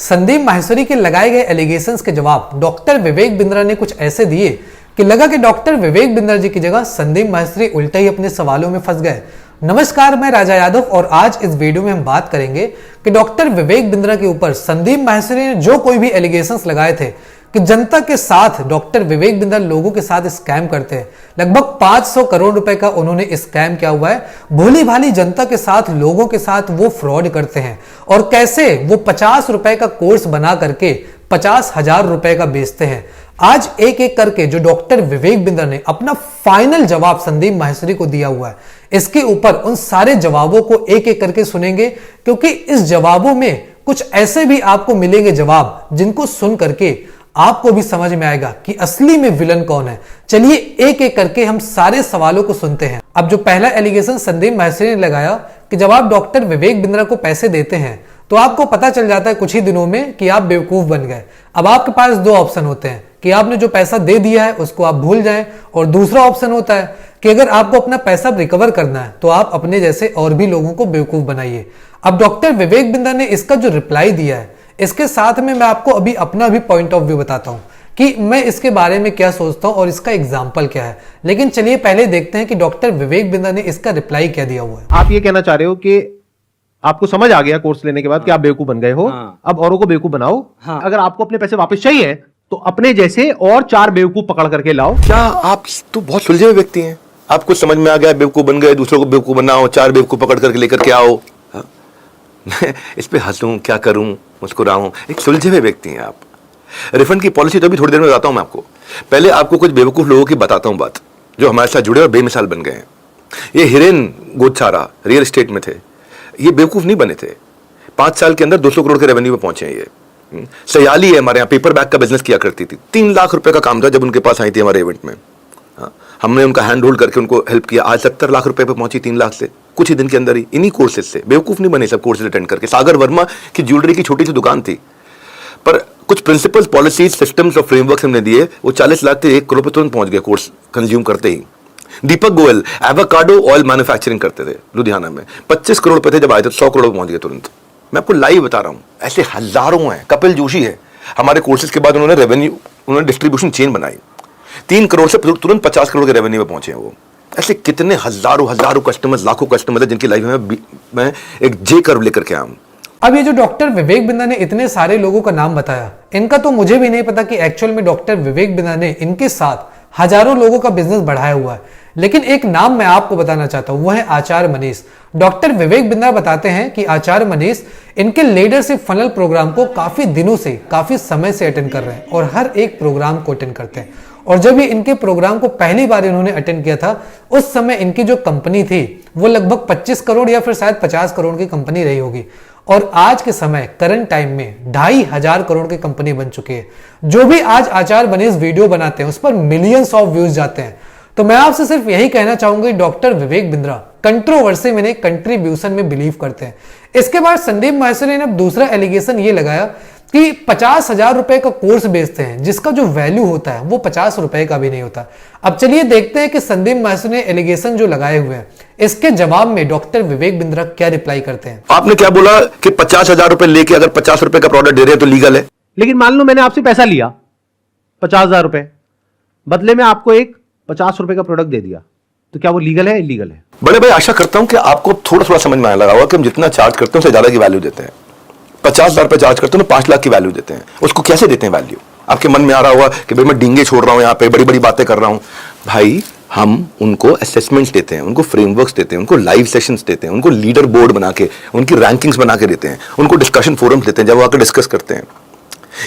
संदीप माहेश्वरी के लगाए गए एलिगेशंस के जवाब डॉक्टर विवेक बिंद्रा ने कुछ ऐसे दिए कि लगा कि डॉक्टर विवेक बिंद्रा जी की जगह संदीप माहेश्वरी उल्टा ही अपने सवालों में फंस गए। नमस्कार, मैं राजा यादव और आज इस वीडियो में हम बात करेंगे कि डॉक्टर विवेक बिंद्रा के ऊपर संदीप माहेश्वरी ने जो कोई भी एलिगेशंस लगाए थे कि जनता के साथ डॉक्टर विवेक बिंद्रा लोगों के साथ स्कैम करते हैं। लगभग 500 करोड़ रुपए का उन्होंने स्कैम किया हुआ है। भोली भाली जनता के साथ, लोगों के साथ वो फ्रॉड करते हैं और कैसे वो 50 रुपए का कोर्स बना करके 50,000 रुपए का बेचते हैं। आज एक एक करके जो डॉक्टर विवेक बिंद्रा ने अपना फाइनल जवाब संदीप माहेश्वरी को दिया हुआ है, इसके ऊपर उन सारे जवाबों को एक एक करके सुनेंगे, क्योंकि इस जवाबों में कुछ ऐसे भी आपको मिलेंगे जवाब जिनको सुन करके आपको भी समझ में आएगा कि असली में विलन कौन है। चलिए एक एक करके हम सारे सवालों को सुनते हैं। अब जो पहला एलिगेशन संदीप माहेश्वरी ने लगाया कि जब आप डॉक्टर विवेक बिंद्रा को पैसे देते हैं तो आपको पता चल जाता है कुछ ही दिनों में कि आप बेवकूफ बन गए। अब आपके पास दो ऑप्शन होते हैं कि आपने जो पैसा दे दिया है उसको आप भूल जाएं, और दूसरा ऑप्शन होता है कि अगर आपको अपना पैसा रिकवर करना है तो आप अपने जैसे और भी लोगों को बेवकूफ बनाइए। अब डॉक्टर विवेक बिंद्रा ने इसका जो रिप्लाई दिया है, इसके साथ में मैं आपको अभी अपना भी पॉइंट ऑफ व्यू बताता हूं कि मैं इसके बारे में क्या सोचता हूं और इसका एग्जाम्पल क्या है। लेकिन चलिए पहले देखते हैं कि डॉक्टर विवेक बिंद्रा ने इसका रिप्लाई क्या दिया हुआ है। आप ये कहना चाह रहे हो कि आपको समझ आ गया कोर्स लेने के बाद कि आप बेवकूफ बन गए हो। अब औरों को बेवकूफ बनाओ। अगर आपको अपने पैसे वापस चाहिए तो अपने जैसे और 4 बेवकूफ पकड़ करके लाओ। क्या आप तो बहुत सुलझे हुए व्यक्ति हैं। आपको समझ में आ गया बेवकूफ बन गए, दूसरों को बेवकूफ बनाओ, 4 बेवकूफ पकड़ करके लेकर के आओ। मैं इस पे हंसूं, क्या करूं, मुस्कुराऊं? एक सुलझे हुए व्यक्ति हैं आप। रिफंड की पॉलिसी तो अभी थोड़ी देर में बताता हूं मैं आपको। पहले आपको कुछ बेवकूफ लोगों की बताता हूं बात, जो हमारे साथ जुड़े और बेमिसाल बन गए हैं। ये हिरेन गोचारा रियल एस्टेट में थे। ये बेवकूफ नहीं बने थे। 5 साल के अंदर 200 करोड़ के रेवेन्यू में पहुंचे हैं ये। सयाली है हमारे यहाँ, पेपर बैग का बिजनेस किया करती थी। 3 लाख रुपए का काम था जब उनके पास आई थी हमारे इवेंट में। हमने उनका हैंड होल्ड करके उनको हेल्प किया। आज 70 लाख रुपए पे पहुंची 3 लाख से कुछ ही दिन के अंदर ही, इन्हीं कोर्सेज से। बेवकूफ नहीं बने सब कोर्सेज अटेंड करके। सागर वर्मा की ज्वेलरी की छोटी सी दुकान थी, पर कुछ प्रिंसिपल्स, पॉलिसीज, सिस्टम्स और फ्रेमवर्क्स हमने दिए। वो 40 लाख से 1 करोड़ पे तुरंत पहुंच गए कोर्स कंज्यूम करते ही। दीपक गोयल एवोकाडो ऑयल मैन्युफैक्चरिंग करते थे लुधियाना में, 25 करोड़ पे थे, जब आए थे 100 करोड़ पहुंच गए तुरंत। मैं आपको लाइव बता रहा हूं, ऐसे हजारों हैं। कपिल जोशी है, हमारे कोर्सेज के बाद उन्होंने रेवेन्यू, उन्होंने डिस्ट्रीब्यूशन चेन बनाई। 3 करोड़ से तुरंत 50 करोड़ के रेवेन्यू में पहुंचे हैं वो। ऐसे कितने हजारों कस्टमर्स, लाखों कस्टमर है जिनकी लाइफ में मैं एक जे कर्व लेकर के आया हूं। अब ये जो डॉक्टर विवेक बिंद्रा ने इतने सारे लोगों का नाम बताया, इनका तो मुझे भी नहीं पता कि एक्चुअल में डॉक्टर विवेक बिंद्रा ने इनके साथ हजारों लोगों का बिजनेस बढ़ाया हुआ है। लेकिन एक नाम मैं आपको बताना चाहता हूं, वो है आचार्य मनीष। डॉक्टर विवेक बिंद्रा बताते हैं कि आचार्य मनीष इनके लीडरशिप फनल प्रोग्राम को काफी दिनों से, काफी समय से अटेंड कर रहे हैं और हर एक प्रोग्राम को अटेंड करते हैं। और जब ये इनके प्रोग्राम को पहली बार इन्होंने अटेंड किया था, उस समय इनकी जो कंपनी थी वो लगभग 25 करोड़ या फिर शायद 50 करोड़ की कंपनी रही होगी। और आज के समय करंट टाइम में 2,500 करोड़ की कंपनी बन चुकी है। जो भी आज आचार्य मनीष वीडियो बनाते हैं उस पर मिलियंस ऑफ व्यूज जाते हैं। तो मैं आपसे सिर्फ यही कहना चाहूंगा, डॉक्टर विवेक बिंद्रा कंट्रोवर्सी में नहीं, कंट्रीब्यूशन में बिलीव करते हैं। इसके बाद संदीप माहेश्वरी ने दूसरा एलिगेशन ये लगाया कि 50,000 रुपए का कोर्स बेचते हैं, जिसका जो वैल्यू होता है वो 50 रुपए का भी नहीं होता। अब चलिए देखते हैं कि संदीप माहेश्वरी ने एलिगेशन जो लगाए हुए हैं, इसके जवाब में डॉक्टर विवेक बिंद्रा क्या रिप्लाई करते हैं। आपने क्या बोला कि 50,000 रुपए लेके अगर 50 रुपए का प्रोडक्ट दे रहे हैं तो लीगल है। लेकिन मान लो मैंने आपसे पैसा लिया 50,000 रुपए, बदले में आपको एक 50 रुपए का प्रोडक्ट दे दिया, तो क्या वो लीगल है, इलीगल है? बड़े भाई, आशा करता हूं कि आपको थोड़ा समझ में आने लगा होगा कि हम जितना चार्ज करते हैं उससे ज्यादा की वैल्यू देते हैं। 50,000 रुपए चार्ज करते हैं, 5 लाख की वैल्यू देते हैं। उसको कैसे देते हैं वैल्यू? आपके मन में आ रहा होगा कि भाई मैं डींगे छोड़ रहा हूं, यहाँ पे बड़ी बड़ी बातें कर रहा हूं। भाई, हम उनको असेसमेंट्स देते हैं, उनको फ्रेमवर्क्स देते हैं, उनको लाइव सेशंस देते हैं, उनको लीडर बोर्ड बना के, उनकी रैंकिंग्स बना के देते हैं, उनको डिस्कशन फोरम्स देते हैं जब वो आकर डिस्कस करते हैं।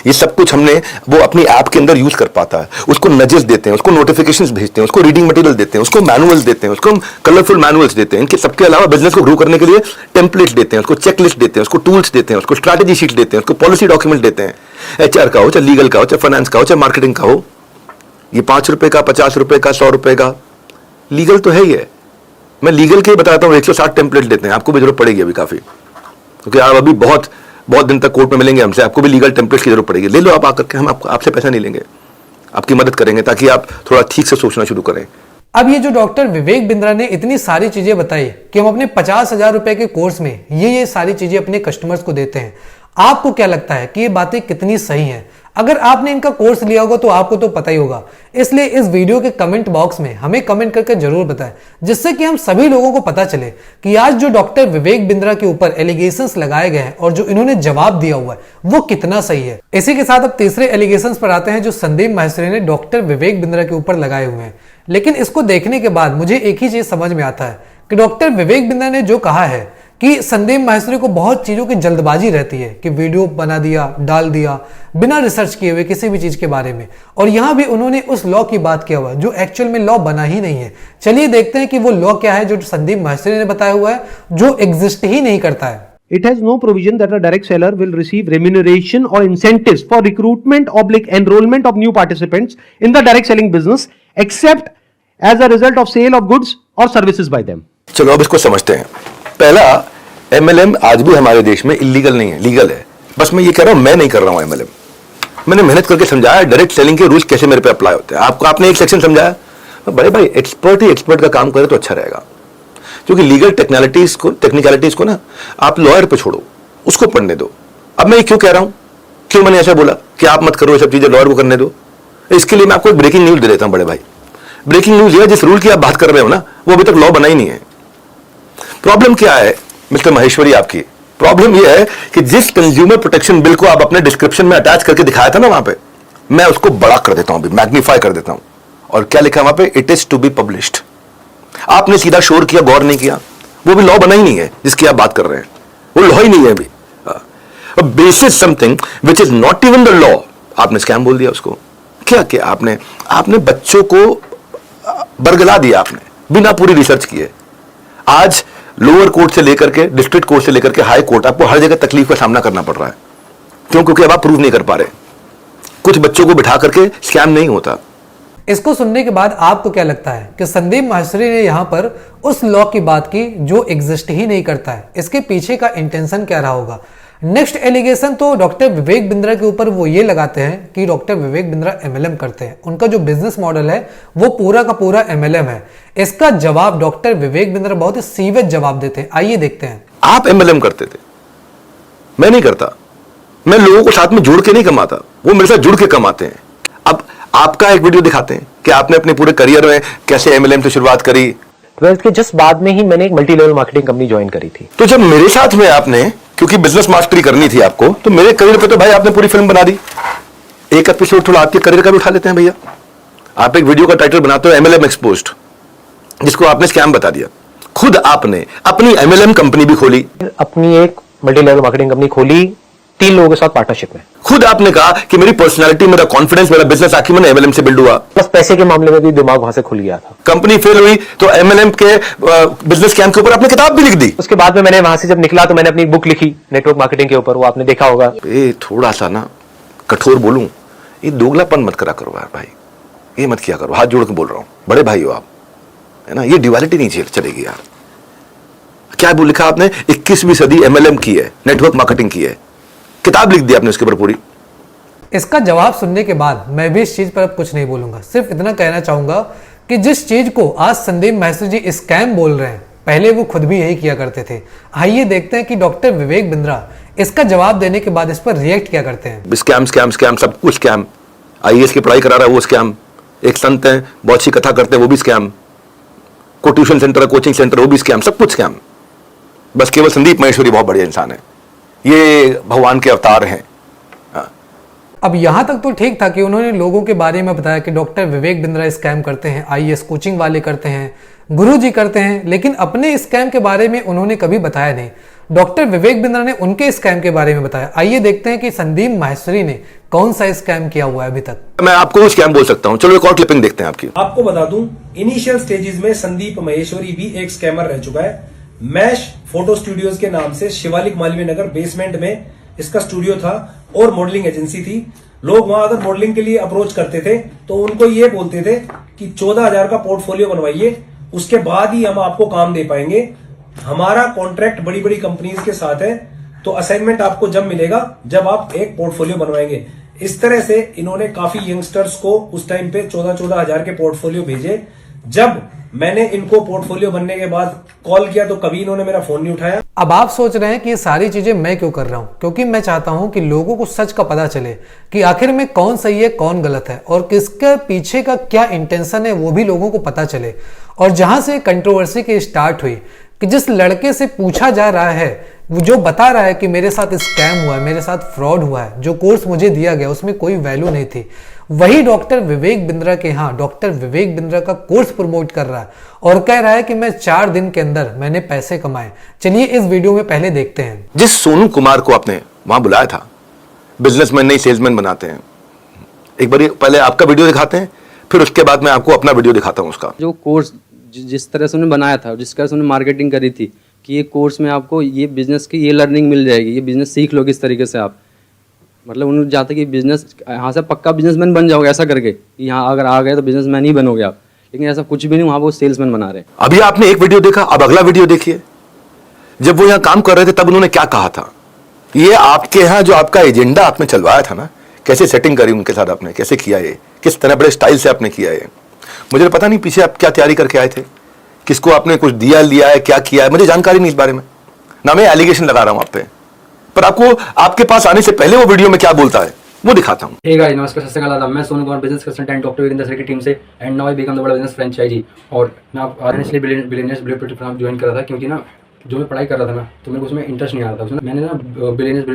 ये सब कुछ हमने वो अपनी ऐप के अंदर यूज कर पाता है। उसको नजेस देते हैं, उसको नोटिफिकेशंस भेजते हैं, उसको रीडिंग मटेरियल देते हैं, उसको मैनुअल्स देते हैं, उसको हम कलरफुल मैनुअल्स देते हैं। इनके सबके अलावा बिजनेस को ग्रो करने के लिए टेम्पलेट्स देते हैं, उसको चेकलिस्ट देते हैं, उसको टूल्स देते हैं, उसको स्ट्रैटेजी शीट देते हैं, उसको पॉलिसी डॉक्यूमेंट देते हैं। HR का हो, चाहे लीगल का हो, चाहे फाइनेंस का हो, चाहे मार्केटिंग का हो। ये 5 रुपए का, 50 रुपए का, 100 रुपए का लीगल तो है ही है। मैं लीगल के ही बताता हूँ। 160 टेम्पलेट देते हैं, आपको भी जरूरत पड़ेगी अभी काफी, क्योंकि आप अभी बहुत दिन तक कोर्ट में मिलेंगे हमसे। आपको भी लीगल टेम्पलेट्स की जरूरत पड़ेगी। ले लो आप आकर के, हम आपसे पैसा नहीं लेंगे, आपकी मदद करेंगे ताकि आप थोड़ा ठीक से सोचना शुरू करें। अब ये जो डॉक्टर विवेक बिंद्रा ने इतनी सारी चीजें बताई कि हम अपने 50,000 रुपए के कोर्स में ये सारी चीजें अपने कस्टमर्स को देते हैं। आपको क्या लगता है कि ये बातें कितनी सही हैं? अगर आपने इनका कोर्स लिया होगा तो आपको तो पता ही होगा, इसलिए इस वीडियो के कमेंट बॉक्स में हमें कमेंट करके जरूर बताएं, जिससे कि हम सभी लोगों को पता चले कि आज जो डॉक्टर विवेक बिंद्रा के ऊपर एलिगेशंस लगाए गए हैं और जो इन्होंने जवाब दिया हुआ है वो कितना सही है। इसी के साथ अब तीसरे एलिगेशंस पर आते हैं जो संदीप माहेश्वरी ने डॉक्टर विवेक बिंद्रा के ऊपर लगाए हुए हैं। लेकिन इसको देखने के बाद मुझे एक ही चीज समझ में आता है कि डॉक्टर विवेक बिंद्रा ने जो कहा है कि संदीप माहेश्वरी को बहुत चीजों की जल्दबाजी रहती है कि वीडियो बना दिया, डाल दिया बिना रिसर्च किए हुए किसी भी चीज के बारे में, और यहां भी उन्होंने उस लॉ की बात किया हुआ है जो एक्चुअल में लॉ बना ही नहीं है। चलिए देखते हैं कि वो लॉ क्या है जो संदीप माहेश्वरी ने बताया हुआ है जो एग्जिस्ट ही नहीं करता है। It has no provision that a direct seller will receive remuneration or incentives for recruitment/enrollment of new participants in the direct selling business except as a result of sale of goods or services by them. चलो अब इसको समझते हैं। पहला, MLM आज भी हमारे देश में इलीगल नहीं है, लीगल है। बस मैं ये कह रहा हूं, मैं नहीं कर रहा हूं एमएलएम। मैंने मेहनत करके समझाया डायरेक्ट सेलिंग के रूल्स कैसे मेरे पे अप्लाई होते हैं। आपने एक सेक्शन समझाया, बड़े भाई एक्सपर्ट ही एक्सपर्ट का काम करे तो अच्छा रहेगा, क्योंकि लीगल टेक्निकलिटीज को ना आप लॉयर पे छोड़ो, उसको पढ़ने दो। अब मैं ये क्यों कह रहा हूं, क्यों मैंने ऐसा बोला कि आप मत करो ये सब चीजें, लॉयर को करने दो? इसके लिए मैं आपको एक ब्रेकिंग न्यूज दे देता हूं बड़े भाई। ब्रेकिंग न्यूज ये, जिस रूल की आप बात कर रहे हो ना वो अभी तक लॉ बना ही नहीं है। प्रॉब्लम क्या है मिस्टर माहेश्वरी, आपकी प्रॉब्लम यह है कि जिस कंज्यूमर प्रोटेक्शन बिल को आप अपने डिस्क्रिप्शन में अटैच करके दिखाया था ना वहां पे, मैं उसको बड़ा कर देता हूं, अभी मैग्नीफाई कर देता हूं। और क्या लिखा है वहां पे? It is to be published. आपने सीधा शोर किया, गौर नहीं किया। वो भी लॉ बना ही नहीं है जिसकी आप बात कर रहे हैं, वो लॉ ही नहीं है अभी। Basis something which is not even the law, आपने स्कैम बोल दिया उसको। क्या किया आपने बच्चों को बरगला दिया आपने बिना पूरी रिसर्च किए। आज लोअर कोर्ट से लेकर के, डिस्ट्रिक्ट कोर्ट से लेकर के हाई कोर्ट, आपको हर जगह तकलीफ का सामना करना पड़ रहा है। क्यों? क्योंकि अब आप प्रूव नहीं कर पा रहे। कुछ बच्चों को बिठा करके स्कैम नहीं होता। इसको सुनने के बाद आपको क्या लगता है कि संदीप माहेश्वरी ने यहां पर उस लॉ की बात की जो एग्जिस्ट ही नहीं करता है? इसके पीछे का इंटेंशन क्या रहा होगा? नेक्स्ट एलिगेशन तो डॉक्टर विवेक बिंद्रा के ऊपर वो ये लगाते हैं कि डॉक्टर विवेक बिंद्रा एमएलएम करते हैं, उनका जो बिजनेस मॉडल है वो पूरा का पूरा एमएलएम है। इसका जवाब डॉक्टर विवेक बिंद्रा बहुत ही सीवेज जवाब देते हैं, आइए देखते हैं। आप एमएलएम करते थे, मैं नहीं करता। मैं लोगों को साथ में जोड़ के नहीं कमाता, वो मेरे साथ जुड़ के कमाते हैं। अब आपका एक वीडियो दिखाते हैं कि आपने अपने पूरे करियर में कैसे एमएलएम से शुरुआत करी। 12th के जस्ट बाद में ही मैंने एक multi level marketing company join करी थी। तो जब मेरे साथ में आपने, क्योंकि बिजनेस मास्टरी करनी थी आपको, तो मेरे करियर पे तो भाई आपने पूरी फिल्म बना दी। एक एपिसोड थोड़ा आपके करियर का भी उठा लेते हैं भैया। आप एक वीडियो का टाइटल बनाते हो एमएलएम एक्सपोज्ड, जिसको आपने स्कैम बता दिया। खुद आपने अपनी एमएलएम कंपनी भी खोली, अपनी एक मल्टी लेवल मार्केटिंग कंपनी खोली 3 लोगों के साथ पार्टनरशिप में। खुद आपने कहा कि मेरी पर्सनालिटी, मेरा कॉन्फिडेंस, मेरा बिजनेस आखिर एमएलएम से बिल्ड हुआ। बस पैसे के मामले में भी दिमाग वहां से खुल गया था। कंपनी फेल हुई तो एमएलएम के बिजनेस स्कैम के ऊपर आपने किताब भी लिख दी। उसके बाद में मैंने वहां से जब निकला तो मैंने अपनी बुक लिखी नेटवर्क मार्केटिंग के ऊपर, वो आपने देखा होगा। ये थोड़ा सा ना कठोर बोलूं, ये दोगलापन मत करा करो यार भाई, ये मत किया करो। हाथ जोड़ के बोल रहा हूं, बड़े भाई हो आप, है ना। ये ड्युअलिटी नहीं चलेगी यार। क्या लिखा आपने? 21वीं सदी एमएलएम की है, नेटवर्क मार्केटिंग की है, किताब लिख दी आपने उसके ऊपर पूरी। इसका जवाब सुनने के बाद मैं भी इस चीज पर अब कुछ नहीं बोलूंगा, सिर्फ इतना कहना चाहूंगा कि जिस चीज को आज संदीप माहेश्वरी जी स्कैम बोल रहे हैं, पहले वो खुद भी यही किया करते थे। आइए देखते हैं कि डॉक्टर विवेक बिंद्रा इसका जवाब देने के बाद इस पर रिएक्ट क्या करते हैं। स्कैम स्कैम स्कैम, सब कुछ स्कैम। आईएएस की पढ़ाई करा रहा है वो स्कैम, एक संत है बहुत सी कथा करते हैं वो भी स्कैम, को ट्यूशन सेंटर, कोचिंग सेंटर, वो भी स्कैम, सब कुछ स्कैम। बस केवल संदीप माहेश्वरी बहुत बढ़िया इंसान है, ये भगवान के अवतार हैं। अब यहां तक तो ठीक था कि उन्होंने लोगों के बारे में बताया कि डॉक्टर विवेक बिंद्रा स्कैम करते हैं, आईएएस कोचिंग वाले करते हैं, गुरुजी करते हैं, लेकिन अपने स्कैम के बारे में उन्होंने कभी बताया नहीं। डॉक्टर विवेक बिंद्रा ने उनके स्कैम के बारे में बताया। आइए देखते हैं कि संदीप माहेश्वरी ने कौन सा स्कैम किया हुआ है अभी तक। मैं आपको स्कैम बोल सकता हूं, चलो एक और क्लिपिंग देखते हैं आपकी। आपको बता दूं, इनिशियल स्टेजेस में संदीप माहेश्वरी भी एक स्कैमर रह चुका है। मैश फोटो स्टूडियोज के नाम से शिवालिक मालवीय नगर बेसमेंट में इसका स्टूडियो था और मॉडलिंग एजेंसी थी। लोग वहां अगर मॉडलिंग के लिए अप्रोच करते थे तो उनको ये बोलते थे कि 14,000 का पोर्टफोलियो बनवाइए, उसके बाद ही हम आपको काम दे पाएंगे। हमारा कॉन्ट्रैक्ट बड़ी बड़ी कंपनीज के साथ है, तो असाइनमेंट आपको जब मिलेगा जब आप एक पोर्टफोलियो बनवाएंगे। इस तरह से इन्होंने काफी यंगस्टर्स को उस टाइम पे 14,000 के पोर्टफोलियो भेजे। जब मैंने इनको पोर्टफोलियो बनने के बाद कॉल किया तो कभी इन्होंने मेरा फोन नहीं उठाया। अब आप सोच रहे हैं कि ये सारी चीजें मैं क्यों कर रहा हूं, क्योंकि मैं चाहता हूं कि लोगों को सच का पता चले कि आखिर में कौन सही है कौन गलत है और किसके पीछे का क्या इंटेंशन है वो भी लोगों को पता चले। और जहां से कंट्रोवर्सी की स्टार्ट हुई कि जिस लड़के से पूछा जा रहा है वो जो बता रहा है कि मेरे साथ स्कैम हुआ है, मेरे साथ फ्रॉड हुआ है, जो कोर्स मुझे दिया गया उसमें कोई वैल्यू नहीं थी, वही डॉक्टर विवेक बिंद्रा के यहाँ डॉक्टर विवेक बिंद्रा का कोर्स प्रमोट कर रहा है और कह रहा है कि मैं 4 दिन के अंदर मैंने पैसे कमाए। चलिए इस वीडियो में पहले देखते हैं। जिस सोनू कुमार को आपने वहां बुलाया था, बिजनेसमैन नहीं सेल्समैन बनाते हैं, एक बार पहले आपका वीडियो दिखाते हैं, फिर उसके बाद मैं आपको अपना वीडियो दिखाता हूं उसका। जो कोर्स जिस तरह से उन्होंने बनाया था, जिस तरह से उन्होंने मार्केटिंग करी थी कि ये कोर्स में आपको ये बिजनेस की ये लर्निंग मिल जाएगी, ये बिजनेस सीख लोगे इस तरीके से आप, मतलब उन्होंने चाहते कि बिजनेस यहाँ से पक्का बिजनेसमैन बन जाओगे ऐसा करके कि यहाँ अगर आ गए तो बिजनेसमैन ही बनोगे आप, लेकिन ऐसा कुछ भी नहीं, वहाँ वो सेल्समैन बना रहे हैं। अभी आपने एक वीडियो देखा, अब अगला वीडियो देखिए। जब वो यहाँ काम कर रहे थे तब उन्होंने क्या कहा था। ये आपके यहाँ जो आपका एजेंडा आपने चलवाया था ना, कैसे सेटिंग करी उनके साथ आपने, कैसे किया ये, किस तरह बड़े स्टाइल से आपने किया ये, मुझे पता नहीं पीछे आप क्या तैयारी करके आए थे, किसको आपने कुछ दिया लिया है, क्या किया है, मुझे जानकारी नहीं इस बारे में ना। मैं एलिगेशन लगा रहा हूं आप पे, पर आपको आपके पास आने से पहले वो वीडियो में क्या बोलता है वो दिखाता हूं। हे गाइस, नमस्कार, सत श्री अकाल। मैं Sonu Kumar, business consultant doctor Virendra sir की टीम से, and now I become the world business franchisee. और मैं आप इसलिए बिलियनियर्स ब्लूप्रिंट प्रोग्राम ज्वाइन कर रहा था क्योंकि ना जो मैं पढ़ाई कर रहा था ना तो मेरे को उसमें इंटरेस्ट नहीं आ रहा था। उसमें मैंने ना बिलियनियर्स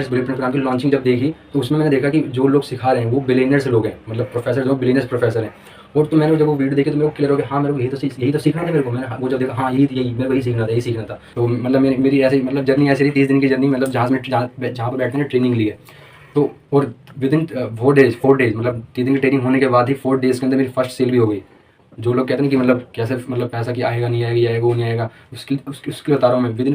ब्लूप्रिंट प्रोग्राम की लॉन्चिंग जब देखी तो उसमें मैंने देखा कि जो लोग सिखा रहे हैं वो बिलियनियर्स लोग हैं, मतलब प्रोफेसर जो बिलियनियर्स प्रोफेसर हैं। और तो मैंने जब वो वीडियो देखी तो मेरे को क्लियर हो गया, हाँ मेरे को यही तो सीखना था मेरे को। मैंने वो जब देखा, हाँ यही मेरे को यही सीखना था। तो मतलब मेरी ऐसी मतलब जर्नी ऐसी रही, 30 दिन की जर्नी, मतलब जहाँ पर बैठने ने ट्रेनिंग ली है। तो और विद इन 4 डेज मतलब 3 दिन की ट्रेनिंग होने के बाद ही 4 डेज के अंदर मेरी फर्स्ट सेल भी हो गई। जो लोग कहते हैं कि मतलब कैसे मतलब पैसा कि आएगा नहीं आएगा, ये आएगा वो नहीं आएगा, उसके बता रहा हूँ मैं। Within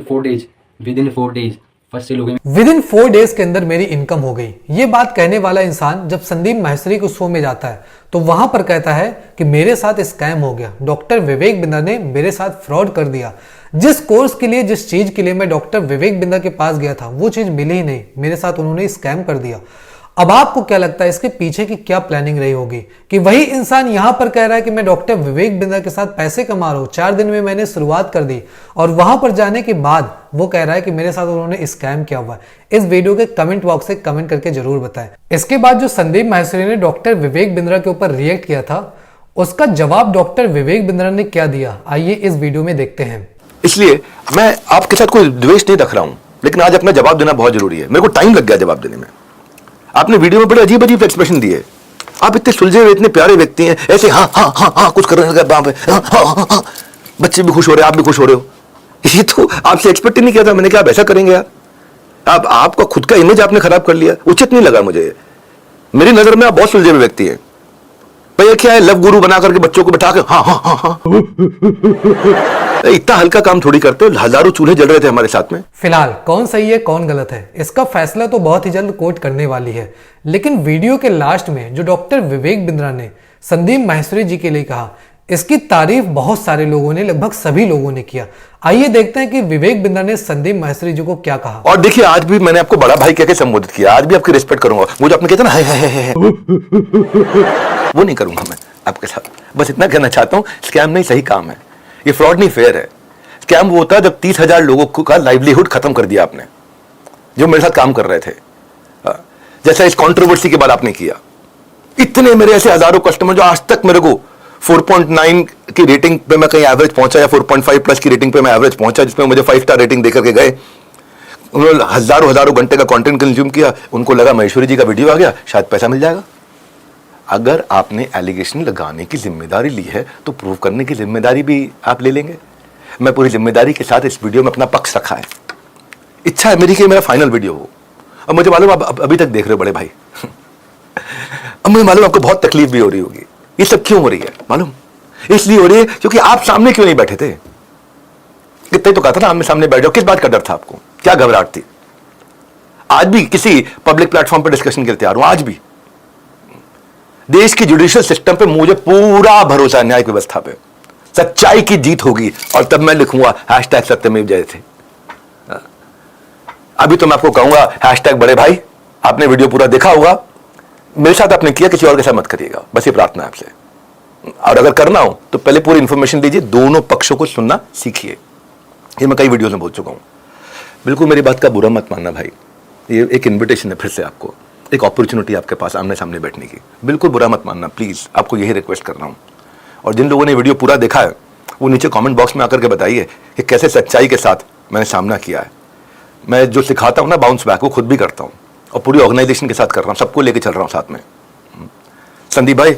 4 days first sale हो गई। विद इन 4 डेज के अंदर मेरी इनकम हो गई। ये बात कहने वाला इंसान जब संदीप माहेश्वरी को शो में जाता है तो वहां पर कहता है कि मेरे साथ स्कैम हो गया, डॉक्टर विवेक बिंद्रा ने मेरे साथ फ्रॉड कर दिया। जिस कोर्स के लिए, जिस चीज के लिए मैं डॉक्टर विवेक बिंद्रा के पास गया था वो चीज मिली ही नहीं, मेरे साथ उन्होंने स्कैम कर दिया। अब आपको क्या लगता है इसके पीछे की क्या प्लानिंग रही होगी कि वही इंसान यहां पर कह रहा है कि मैं डॉक्टर विवेक बिंद्रा के साथ पैसे कमा रहा हूं, 4 दिन में मैंने शुरुआत कर दी, और वहां पर जाने के बाद वो कह रहा है कि मेरे साथ उन्होंने स्कैम किया हुआ है। इस वीडियो के कमेंट बॉक्स से कमेंट करके जरूर बताएं। इसके बाद जो संदीप माहेश्वरी ने डॉक्टर विवेक बिंद्रा के ऊपर रिएक्ट किया था उसका जवाब डॉक्टर विवेक बिंद्रा ने क्या दिया, आइए इस वीडियो में देखते हैं। इसलिए मैं आपके साथ कोई द्वेष नहीं रख रहा हूं, लेकिन आज अपना जवाब देना बहुत जरूरी है। मेरे को टाइम लग गया जवाब देने में। आपने वीडियो में बड़े अजीब अजीब एक्सप्रेशन दिए। आप इतने सुलझे हुए, इतने प्यारे व्यक्ति हैं, ऐसे हाँ हाँ हाँ हाँ कुछ कर रहे हैं, बच्चे भी खुश हो रहे हैं, आप भी खुश हो रहे हो। ये तो आपसे एक्सपेक्ट ही नहीं किया था मैंने, क्या आप ऐसा करेंगे यार। आपका खुद का इमेज आपने खराब कर लिया, उचित नहीं लगा मुझे। मेरी नजर में आप बहुत सुलझे हुए व्यक्ति हैं। भैया क्या है, लव गुरु बना करके बच्चों को बैठा के हाँ हाँ हाँ हाँ इतना हल्का काम थोड़ी करते। हजारों चूल्हे जल रहे थे हमारे साथ में। फिलहाल कौन सही है कौन गलत है इसका फैसला तो बहुत ही जल्द कोर्ट करने वाली है, लेकिन वीडियो के लास्ट में जो डॉक्टर विवेक बिंद्रा ने संदीप माहेश्वरी जी के लिए कहा, इसकी तारीफ बहुत सारे लोगों ने, लगभग सभी लोगों ने किया। आइए देखते हैं कि विवेक बिंद्रा ने संदीप माहेश्वरी जी को क्या कहा। और देखिए, आज भी मैंने आपको बड़ा भाई कहकर संबोधित किया, आज भी आपकी रिस्पेक्ट करूंगा। वो जो आपने कहते ना है वो नहीं करूंगा मैं आपके साथ। बस इतना कहना चाहता हूं, स्कैम नहीं, सही काम है ये, फ्रॉड नहीं, फेयर है। स्कैम वो होता है जब 30,000 लोगों का लाइवलीहुड खत्म कर दिया आपने, जो मेरे साथ काम कर रहे थे। जैसा इस कंट्रोवर्सी के बाद आपने किया। इतने मेरे ऐसे हजारों कस्टमर जो आज तक मेरे को 4.9 की रेटिंग पे मैं कहीं एवरेज पहुंचा, या 4.5 प्लस की रेटिंग पे मैं एवरेज पहुंचा, जिसमें मुझे 5 स्टार रेटिंग देकर के गए। उन्होंने हजारों घंटे का कंटेंट कंज्यूम किया, उनको लगा महेश्वरी जी का वीडियो आ गया, शायद पैसा मिल जाएगा। अगर आपने एलिगेशन लगाने की जिम्मेदारी ली है तो प्रूव करने की जिम्मेदारी भी आप ले लेंगे। मैं पूरी जिम्मेदारी के साथ इस वीडियो में अपना पक्ष रखा है। इच्छा है मेरी कि मेरा फाइनल वीडियो हो। अब मुझे मालूम आप अभी तक देख रहे हो बड़े भाई अब मुझे मालूम आपको बहुत तकलीफ भी हो रही होगी। ये सब क्यों हो रही है मालूम? इसलिए हो रही है क्योंकि आप सामने क्यों नहीं बैठे थे। कितने तो कहा था ना आमने सामने बैठ जाओ। किस बात का डर था आपको, क्या घबराहट थी? आज भी किसी पब्लिक प्लेटफॉर्म पर डिस्कशन के लिए तैयार हूं। आज भी देश की जुडिशियल सिस्टम पे मुझे पूरा भरोसा है, न्यायिक व्यवस्था पे सच्चाई की जीत होगी। और तब मैं लिखूंगा #सत्यमेव जयते। अभी तो मैं आपको कहूंगा बड़े भाई, आपने वीडियो पूरा देखा होगा, मेरे साथ आपने किया, किसी और के साथ मत करिएगा। बस ये प्रार्थना है आपसे। और अगर करना हो तो पहले पूरी इंफॉर्मेशन दीजिए, दोनों पक्षों को सुनना सीखिए। ये मैं कई वीडियोस में बोल चुका हूँ। बिल्कुल मेरी बात का बुरा मत मानना भाई, ये एक इन्विटेशन है फिर से आपको, एक अपॉर्चुनिटी आपके पास आमने सामने बैठने की। बिल्कुल बुरा मत मानना प्लीज़, आपको यही रिक्वेस्ट कर रहा हूँ। और जिन लोगों ने वीडियो पूरा देखा है वो नीचे कमेंट बॉक्स में आकर के बताइए कि कैसे सच्चाई के साथ मैंने सामना किया है। मैं जो सिखाता हूँ ना बाउंस बैक, वो खुद भी करता हूँ और पूरी ऑर्गेनाइजेशन के साथ कर रहा हूँ, सबको लेके चल रहा हूँ साथ में। संदीप भाई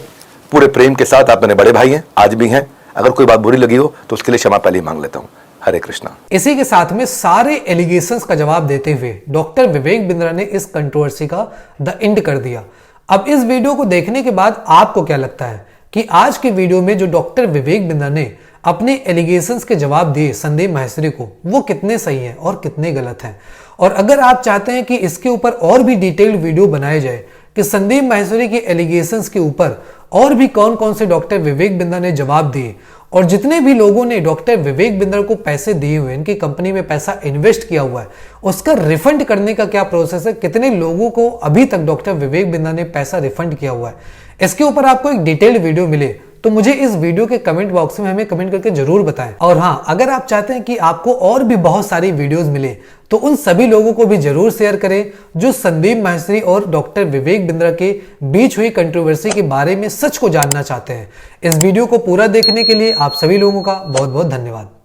पूरे प्रेम के साथ, आप मेरे बड़े भाई हैं, आज भी हैं। अगर कोई बात बुरी लगी हो तो उसके लिए क्षमा पहले ही मांग लेता हूँ। हरे कृष्णा। इसी के साथ में सारे एलिगेशंस का जवाब देते हुए डॉक्टर विवेक बिंद्रा ने इस कंट्रोवर्सी का द एंड कर दिया। अब इस वीडियो को देखने के बाद आपको क्या लगता है कि आज के वीडियो में जो डॉक्टर विवेक बिंद्रा ने अपने एलिगेशंस के जवाब दिए संदीप माहेश्वरी को, वो कितने सही हैं और कितने गलत हैं? और अगर आप चाहते हैं कि इसके ऊपर और भी डिटेल्ड वीडियो बनाए जाए कि संदीप माहेश्वरी के एलिगेशंस के ऊपर और भी कौन कौन से डॉक्टर विवेक बिंद्रा ने जवाब दिए, और जितने भी लोगों ने डॉक्टर विवेक बिंद्रा को पैसे दिए हुए, इनकी कंपनी में पैसा इन्वेस्ट किया हुआ है, उसका रिफंड करने का क्या प्रोसेस है, कितने लोगों को अभी तक डॉक्टर विवेक बिंद्रा ने पैसा रिफंड किया हुआ है, इसके ऊपर आपको एक डिटेल्ड वीडियो मिले तो मुझे इस वीडियो के कमेंट बॉक्स में हमें कमेंट करके जरूर बताएं। और हाँ, अगर आप चाहते हैं कि आपको और भी बहुत सारी वीडियोस मिले तो उन सभी लोगों को भी जरूर शेयर करें जो संदीप माहेश्वरी और डॉक्टर विवेक बिंद्रा के बीच हुई कंट्रोवर्सी के बारे में सच को जानना चाहते हैं। इस वीडियो को पूरा देखने के लिए आप सभी लोगों का बहुत बहुत धन्यवाद।